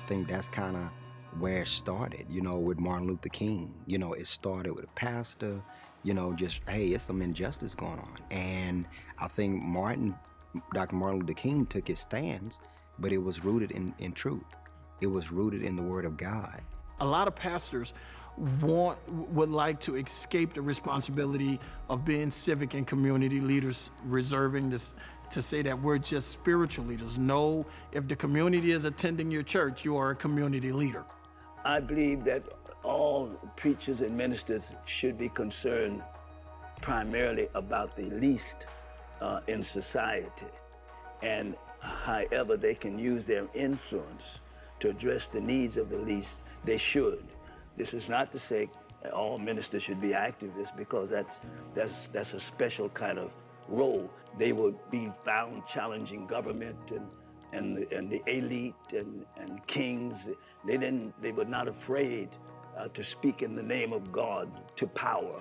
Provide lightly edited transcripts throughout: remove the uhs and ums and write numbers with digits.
think that's kind of where it started, you know, with Martin Luther King. You know, it started with a pastor, you know, just, hey, it's some injustice going on. And I think Dr. Martin Luther King took his stance, but it was rooted in truth. It was rooted in the Word of God. A lot of pastors would like to escape the responsibility of being civic and community leaders, reserving this to say that we're just spiritual leaders. No, if the community is attending your church, you are a community leader. I believe that all preachers and ministers should be concerned primarily about the least in society, and however they can use their influence to address the needs of the least, they should. This is not to say all ministers should be activists, because that's a special kind of role. They were being found challenging government and the elite and kings. They were not afraid to speak in the name of God to power.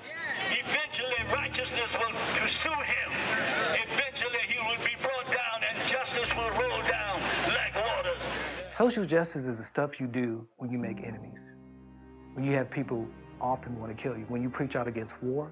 Eventually righteousness will pursue him. Eventually he will be brought down and justice will roll down like waters. Social justice is the stuff you do when you make enemies. When you have people often want to kill you. When you preach out against war.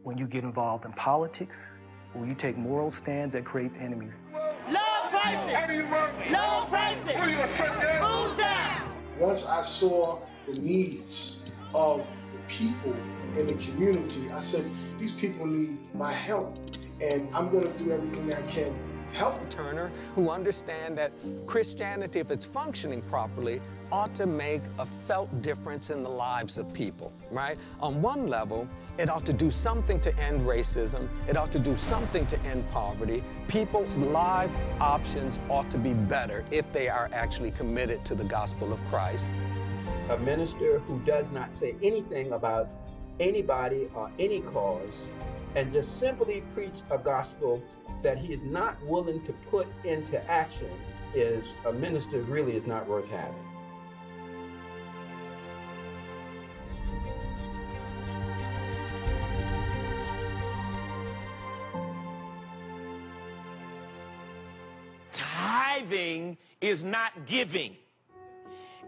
When you get involved in politics. When you take moral stands that creates enemies. Low prices! Low prices! Food down! Once I saw the needs of the people in the community, I said, these people need my help, and I'm going to do everything I can to help. Turner, who understand that Christianity, if it's functioning properly, ought to make a felt difference in the lives of people, right? On one level, it ought to do something to end racism. It ought to do something to end poverty. People's life options ought to be better if they are actually committed to the gospel of Christ. A minister who does not say anything about anybody or any cause and just simply preach a gospel that he is not willing to put into action is a minister really is not worth having. Tithing is not giving.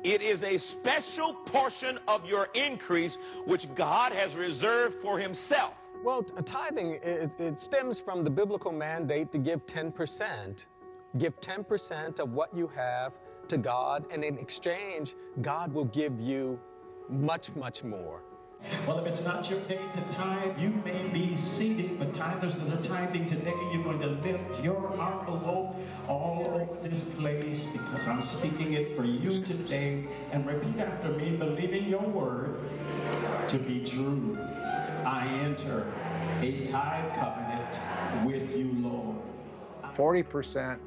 It is a special portion of your increase which God has reserved for himself. Well, tithing, it stems from the biblical mandate to give 10%. Give 10% of what you have to God, and in exchange, God will give you much, much more. Well, if it's not your day to tithe, you may be seated, but tithers that are tithing today, you're going to lift your envelope all over this place, because I'm speaking it for you today. And repeat after me, believing your word to be true. I enter a tithe covenant with you, Lord. 40%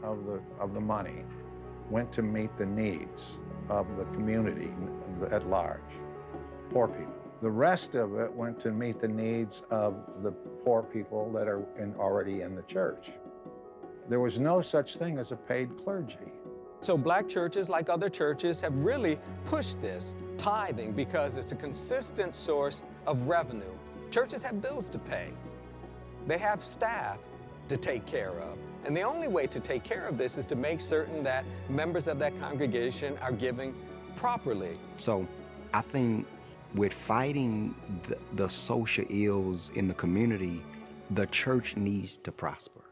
of the money went to meet the needs of the community at large, poor people. The rest of it went to meet the needs of the poor people that are already in the church. There was no such thing as a paid clergy. So black churches, like other churches, have really pushed this tithing because it's a consistent source of revenue. Churches have bills to pay. They have staff to take care of. And the only way to take care of this is to make certain that members of that congregation are giving properly. So I think with fighting the social ills in the community, the church needs to prosper.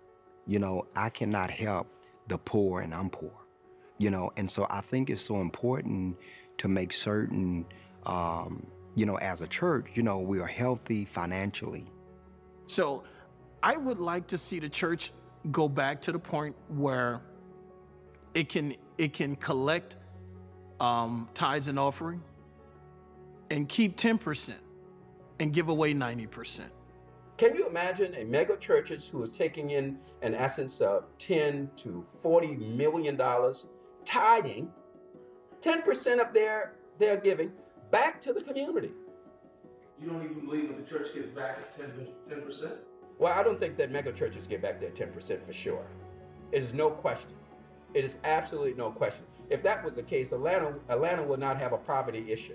You know, I cannot help the poor, and I'm poor. You know, and so I think it's so important to make certain, you know, as a church, you know, we are healthy financially. So I would like to see the church go back to the point where it can collect tithes and offering, and keep 10% and give away 90%. Can you imagine a mega churches who is taking in an essence of $10 to $40 million, tithing 10% of their giving back to the community? You don't even believe what the church gets back is 10%? Well, I don't think that mega churches get back their 10% for sure. It is no question. It is absolutely no question. If that was the case, Atlanta would not have a poverty issue.